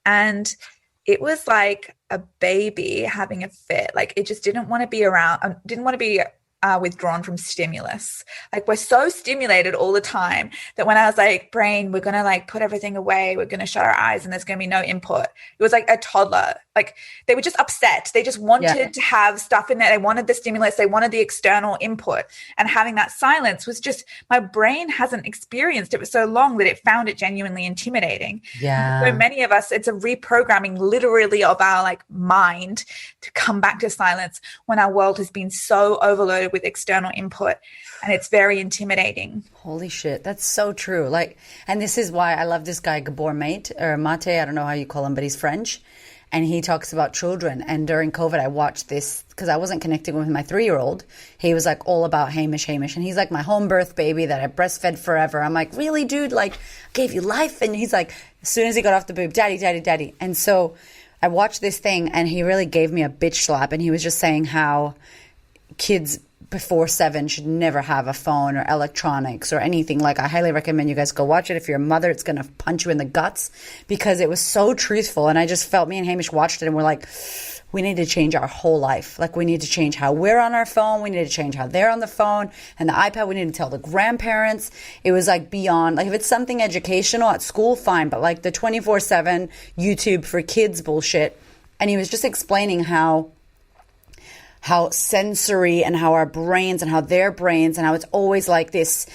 And it was like a baby having a fit. Like it just didn't want to be around, didn't want to be withdrawn from stimulus. Like we're so stimulated all the time that when I was like, brain, we're going to like put everything away. We're going to shut our eyes and there's going to be no input. It was like a toddler. Like they were just upset. They just wanted to have stuff in there. They wanted the stimulus. They wanted the external input, and having that silence was just, my brain hasn't experienced it for so long that it found it genuinely intimidating. Yeah. So many of us, it's a reprogramming literally of our like mind to come back to silence when our world has been so overloaded with external input, and it's very intimidating. Holy shit. That's so true. Like, and this is why I love this guy, Gabor Mate, or Mate, I don't know how you call him, but he's French. And he talks about children. And during COVID, I watched this because I wasn't connecting with my 3-year-old. He was like all about Hamish. And he's like my home birth baby that I breastfed forever. I'm like, really, dude? Like, I gave you life? And he's like, as soon as he got off the boob, daddy, daddy, daddy. And so I watched this thing and he really gave me a bitch slap. And he was just saying how kids before 7 should never have a phone or electronics or anything. Like, I highly recommend you guys go watch it. If you're a mother, it's going to punch you in the guts, because it was so truthful. And I just felt, me and Hamish watched it and we're like, we need to change our whole life. Like, we need to change how we're on our phone. We need to change how they're on the phone and the iPad. We need to tell the grandparents. It was like beyond, like if it's something educational at school, fine. But like the 24/7 YouTube for kids bullshit. And he was just explaining how sensory and how our brains and how their brains and how it's always like this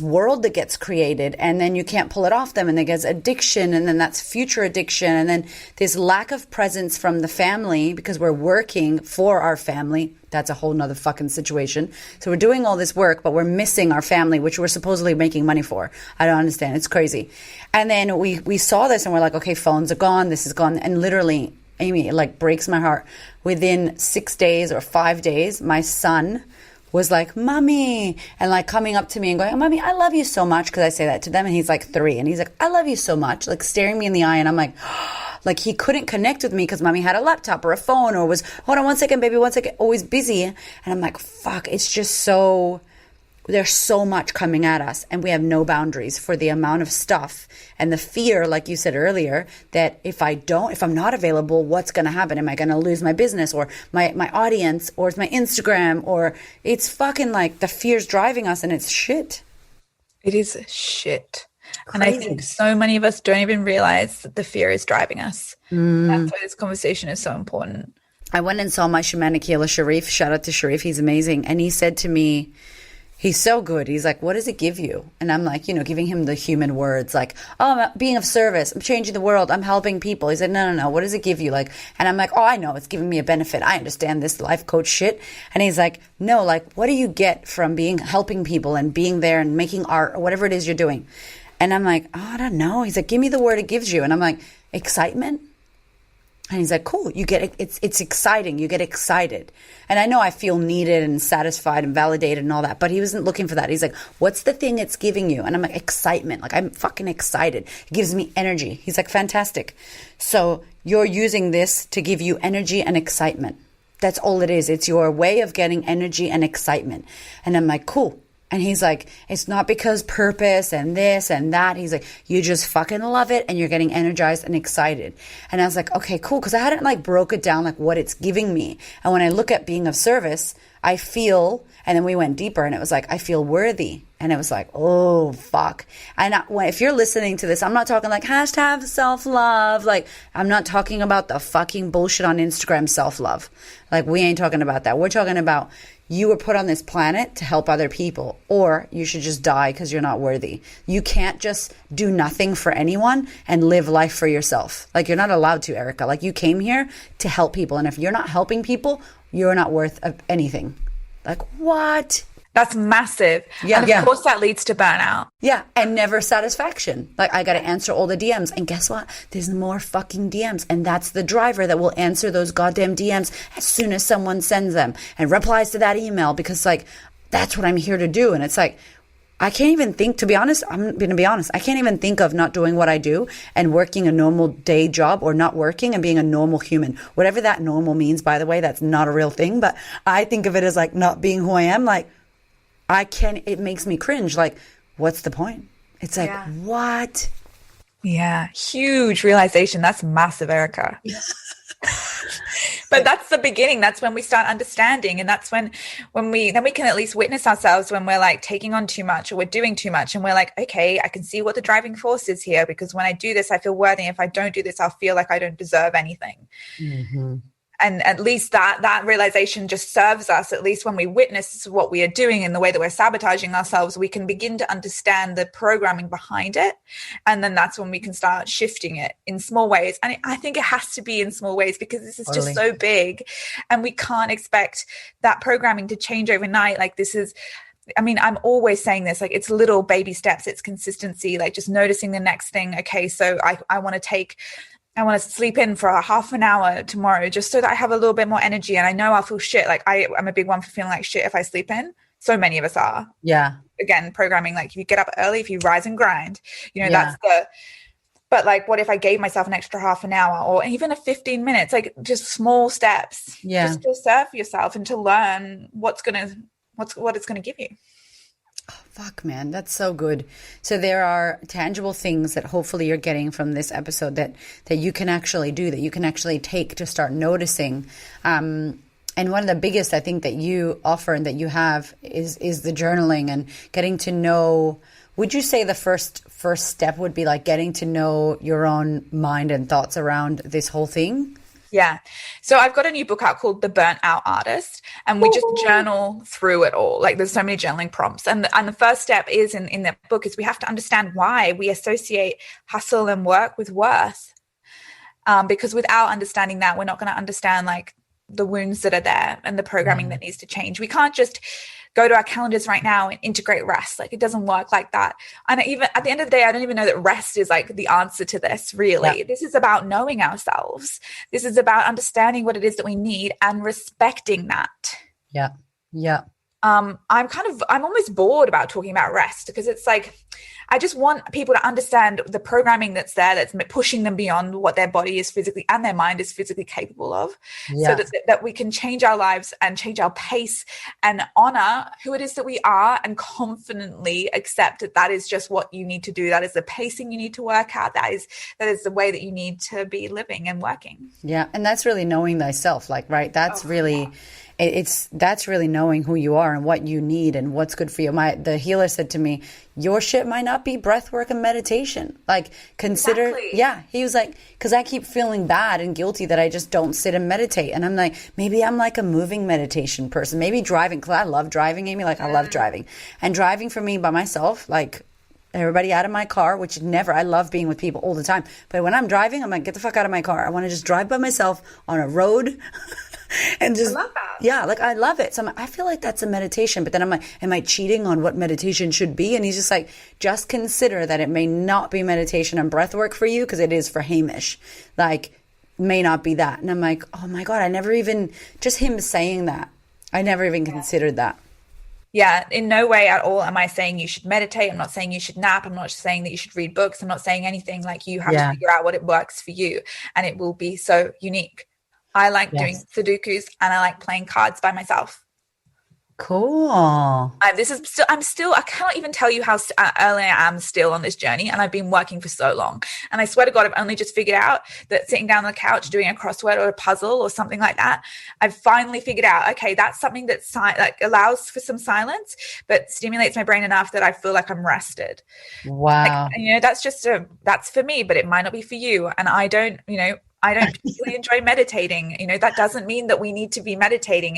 world that gets created, and then you can't pull it off them, and then there's addiction, and then that's future addiction, and then this lack of presence from the family because we're working for our family. That's a whole nother fucking situation. So we're doing all this work, but we're missing our family, which we're supposedly making money for. I don't understand. It's crazy. And then we saw this and we're like, okay, phones are gone. This is gone. And literally, Amie, it like breaks my heart. Within 6 days or 5 days, my son was like, Mommy, and like coming up to me and going, Mommy, I love you so much. Because I say that to them, and he's like 3, and he's like, I love you so much, like staring me in the eye. And I'm like, like he couldn't connect with me because Mommy had a laptop or a phone or was, hold on 1 second, baby, 1 second, always busy. And I'm like, fuck, it's just so, there's so much coming at us, and we have no boundaries for the amount of stuff and the fear, like you said earlier, that if I'm not available, what's going to happen? Am I going to lose my business or my audience, or it's my Instagram, or it's fucking like the fear's driving us, and it's shit. It is shit. Crazy. And I think so many of us don't even realize that the fear is driving us. That's why this conversation is so important. I went and saw my shamanic healer, Sharif. Shout out to Sharif. He's amazing. And he said to me, he's so good. He's like, what does it give you? And I'm like, giving him the human words, like, oh, I'm being of service. I'm changing the world. I'm helping people. He said, no. What does it give you? Like, and I'm like, oh, I know. It's giving me a benefit. I understand this life coach shit. And he's like, no, like, what do you get from helping people and being there and making art or whatever it is you're doing? And I'm like, oh, I don't know. He's like, give me the word it gives you. And I'm like, excitement. And he's like, cool, you get it. It's exciting. You get excited. And I know I feel needed and satisfied and validated and all that, but he wasn't looking for that. He's like, what's the thing it's giving you? And I'm like, excitement. Like, I'm fucking excited. It gives me energy. He's like, fantastic. So you're using this to give you energy and excitement. That's all it is. It's your way of getting energy and excitement. And I'm like, cool. And he's like, it's not because purpose and this and that. He's like, you just fucking love it and you're getting energized and excited. And I was like, okay, cool. Because I hadn't like broke it down like what it's giving me. And when I look at being of service, I feel, and then we went deeper and it was like, I feel worthy. And it was like, oh, fuck. And if you're listening to this, I'm not talking like hashtag self-love. Like, I'm not talking about the fucking bullshit on Instagram self-love. Like, we ain't talking about that. We're talking about you were put on this planet to help other people, or you should just die because you're not worthy. You can't just do nothing for anyone and live life for yourself. Like, you're not allowed to, Erica. Like, you came here to help people. And if you're not helping people, you're not worth anything. Like, what? That's massive. Yeah, and of course that leads to burnout. Yeah, and never satisfaction. Like, I got to answer all the DMs. And guess what? There's more fucking DMs. And that's the driver that will answer those goddamn DMs as soon as someone sends them and replies to that email, because, like, that's what I'm here to do. And it's like, I can't even think, to be honest, I'm going to be honest, I can't even think of not doing what I do and working a normal day job, or not working and being a normal human. Whatever that normal means, by the way, that's not a real thing. But I think of it as like not being who I am. Like, it makes me cringe. Like, what's the point? It's like, what? Yeah. Huge realization. That's massive, Erica. But that's the beginning. That's when we start understanding. And that's when we can at least witness ourselves when we're like taking on too much or we're doing too much. And we're like, okay, I can see what the driving force is here, because when I do this, I feel worthy. If I don't do this, I'll feel like I don't deserve anything. Mm-hmm. And at least that realization just serves us, at least when we witness what we are doing and the way that we're sabotaging ourselves, we can begin to understand the programming behind it. And then that's when we can start shifting it in small ways. And I think it has to be in small ways, because this is just so big and we can't expect that programming to change overnight. Like, I'm always saying this, like, it's little baby steps, it's consistency, like just noticing the next thing. Okay, so I want to sleep in for a half an hour tomorrow, just so that I have a little bit more energy. And I know I'll feel shit. Like, I'm a big one for feeling like shit if I sleep in. So many of us are. Yeah. Again, programming, like, if you get up early, if you rise and grind, but like, what if I gave myself an extra half an hour or even a 15 minutes, like just small steps, just to serve yourself and to learn what it's going to give you. Oh, fuck, man. That's so good. So there are tangible things that hopefully you're getting from this episode that you can actually do, that you can actually take to start noticing. And one of the biggest, I think, that you offer and that you have is the journaling and getting to know. Would you say the first step would be like getting to know your own mind and thoughts around this whole thing? Yeah. So I've got a new book out called The Burnt Out Artist, and we just journal through it all. Like, there's so many journaling prompts. And the first step is in that book is we have to understand why we associate hustle and work with worth. Because without understanding that, we're not going to understand like the wounds that are there and the programming that needs to change. We can't just go to our calendars right now and integrate rest. Like, it doesn't work like that. And even at the end of the day, I don't even know that rest is like the answer to this, really. Yeah. This is about knowing ourselves. This is about understanding what it is that we need and respecting that. Yeah. Yeah. I'm almost bored about talking about rest, because it's like, I just want people to understand the programming that's there, that's pushing them beyond what their body is physically and their mind is physically capable of, so that we can change our lives and change our pace and honor who it is that we are, and confidently accept that is just what you need to do. That is the pacing you need to work out. That is the way that you need to be living and working. Yeah. And that's really knowing thyself, like, right? That's that's really knowing who you are and what you need and what's good for you. The healer said to me, your shit might not be breath work and meditation. Like, consider, he was like, because I keep feeling bad and guilty that I just don't sit and meditate. And I'm like, maybe I'm like a moving meditation person. Maybe driving, because I love driving, Amie. Like, I love driving. And driving for me by myself, like, everybody out of my car, which I love being with people all the time. But when I'm driving, I'm like, get the fuck out of my car. I want to just drive by myself on a road. And just, I love that. Yeah, like, I love it. So I feel like that's a meditation. But then I'm like, am I cheating on what meditation should be? And he's just like, just consider that it may not be meditation and breath work for you, because it is for Hamish. Like, may not be that. And I'm like, oh my God, I never even, just him saying that, I never even considered that. Yeah, in no way at all am I saying you should meditate. I'm not saying you should nap. I'm not saying that you should read books. I'm not saying anything. Like, you have to figure out what it works for you, and it will be so unique. I like doing Sudokus, and I like playing cards by myself. Cool. I cannot even tell you how early I am still on this journey, and I've been working for so long. And I swear to God, I've only just figured out that sitting down on the couch doing a crossword or a puzzle or something like that, I've finally figured out, okay, that's something that like allows for some silence, but stimulates my brain enough that I feel like I'm rested. Wow. Like, that's for me, but it might not be for you. And I don't particularly enjoy meditating. That doesn't mean that we need to be meditating.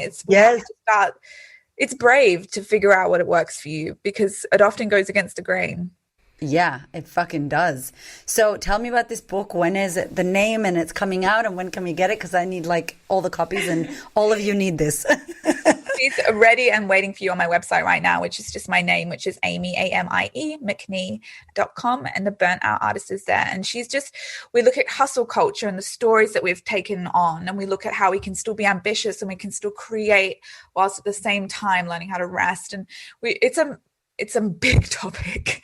It's brave to figure out what it works for you, because it often goes against the grain. Yeah, it fucking does. So tell me about this book. When is it, the name, and it's coming out, and when can we get it? Because I need like all the copies, and all of you need this. It's ready and waiting for you on my website right now, which is just my name, which is Amie, Amie, Mcnee.com. And the Burnt Out Artist is there. And we look at hustle culture and the stories that we've taken on. And we look at how we can still be ambitious and we can still create whilst at the same time learning how to rest. And it's a big topic.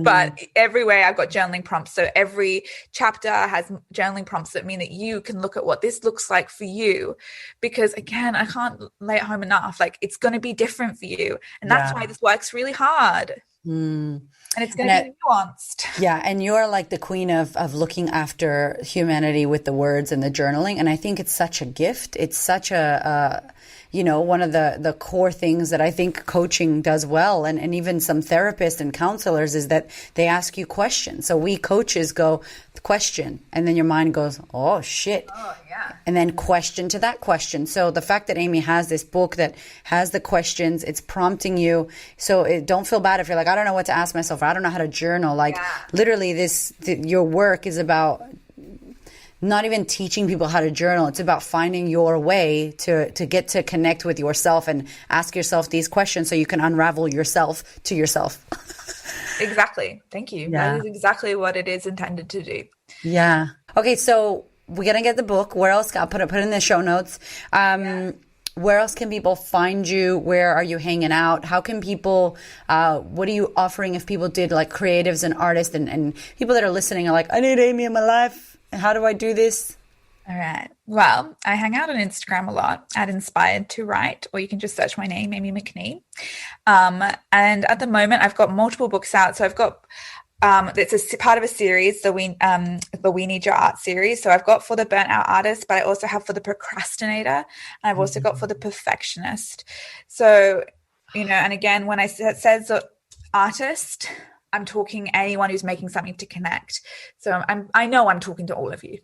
But everywhere I've got journaling prompts. So every chapter has journaling prompts that mean that you can look at what this looks like for you. Because again, I can't lay it home enough. Like, it's going to be different for you. And that's why this work's really hard. And it's going to be nuanced. Yeah. And you're like the queen of looking after humanity with the words and the journaling. And I think it's such a gift. It's such one of the core things that I think coaching does well, and even some therapists and counselors, is that they ask you questions. So we coaches go, question, and then your mind goes, oh shit. Oh yeah. And then question to that question. So the fact that Amie has this book that has the questions, it's prompting you. So don't feel bad if you're like, I don't know what to ask myself, or I don't know how to journal. Like literally your work is about not even teaching people how to journal. It's about finding your way to get to connect with yourself and ask yourself these questions so you can unravel yourself to yourself. Exactly. Thank you. Yeah. That is exactly what it is intended to do. Yeah. Okay. So we're going to get the book. Where else? I'll put it in the show notes. Where else can people find you? Where are you hanging out? How can people, what are you offering if people did, like creatives and artists and people that are listening are like, I need Amie in my life. How do I do this? All right. Well, I hang out on Instagram a lot at Inspired to Write, or you can just search my name, Amie Mcnee. And at the moment, I've got multiple books out. So I've got, it's a part of a series, the We Need Your Art series. So I've got for the Burnt Out Artist, but I also have for the Procrastinator, and I've also got for the Perfectionist. So, and again, when I says artist, I'm talking anyone who's making something to connect. So I know I'm talking to all of you.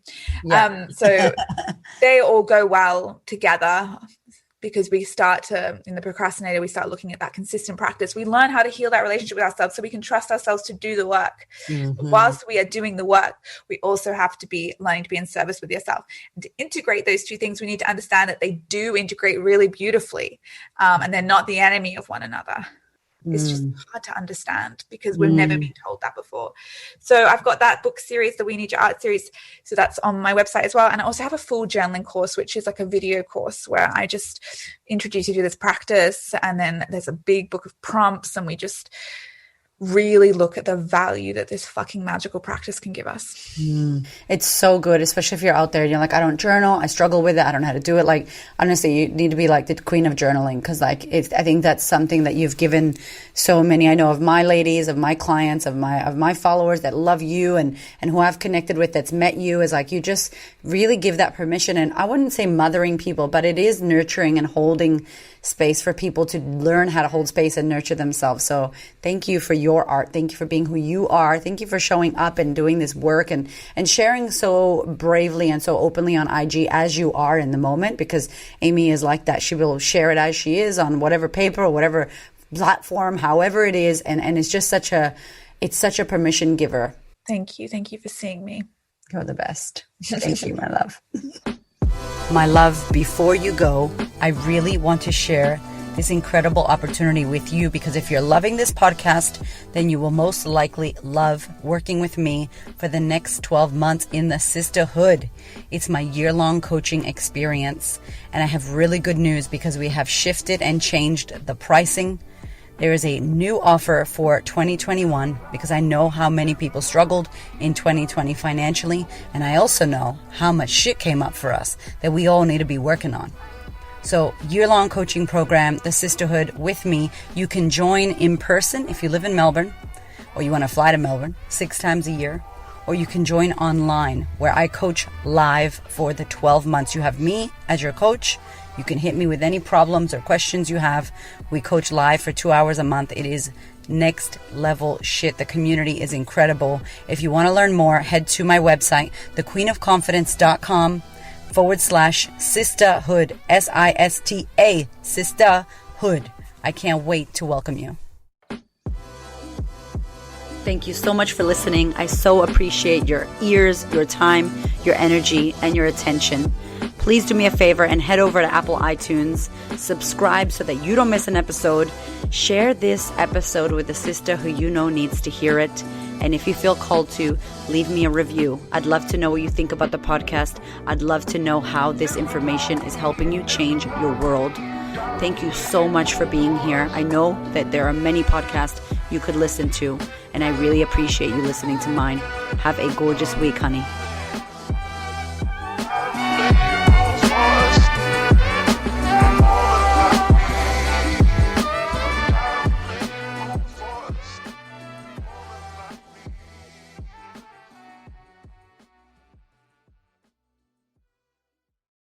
Yeah. So they all go well together, because we start in the Procrastinator, we start looking at that consistent practice. We learn how to heal that relationship with ourselves so we can trust ourselves to do the work. Whilst we are doing the work, we also have to be learning to be in service with yourself. And to integrate those two things, we need to understand that they do integrate really beautifully, and they're not the enemy of one another. It's just hard to understand because we've never been told that before. So I've got that book series, the We Need Your Art series. So that's on my website as well. And I also have a full journaling course, which is like a video course where I just introduce you to this practice. And then there's a big book of prompts, and we just really look at the value that this fucking magical practice can give us. It's so good, especially if you're out there and you're like, I don't journal, I struggle with it, I don't know how to do it. Like, honestly, you need to be like the queen of journaling, because like I think that's something that you've given so many. I know of my ladies, of my clients, of my followers that love you and who I've connected with, that's met you, is like you just really give that permission. And I wouldn't say mothering people, but it is nurturing and holding space for people to learn how to hold space and nurture themselves. So thank you for your art. Thank you for being who you are. Thank you for showing up and doing this work and sharing so bravely and so openly on IG as you are in the moment, because Amie is like that. She will share it as she is on whatever paper or whatever platform, however it is. And it's just such a permission giver. Thank you. Thank you for seeing me. You're the best. Thank you, my love. My love, before you go, I really want to share this incredible opportunity with you, because if you're loving this podcast, then you will most likely love working with me for the next 12 months in the Sistahood. It's my year-long coaching experience, and I have really good news because we have shifted and changed the pricing. There is a new offer for 2021 because I know how many people struggled in 2020 financially, and I also know how much shit came up for us that we all need to be working on. So, year-long coaching program, the Sistahood with me. You can join in person if you live in Melbourne, or you want to fly to Melbourne 6 times a year, or you can join online where I coach live for the 12 months. You have me as your coach. You can hit me with any problems or questions you have. We coach live for 2 hours a month. It is next level shit. The community is incredible. If you want to learn more, head to my website, thequeenofconfidence.com/sistahood, SISTA, Sistahood. I can't wait to welcome you. Thank you so much for listening. I so appreciate your ears, your time, your energy, and your attention. Please do me a favor and head over to Apple iTunes, subscribe so that you don't miss an episode. Share this episode with a sister who you know needs to hear it. And if you feel called to, leave me a review. I'd love to know what you think about the podcast. I'd love to know how this information is helping you change your world. Thank you so much for being here. I know that there are many podcasts you could listen to, and I really appreciate you listening to mine. Have a gorgeous week, honey.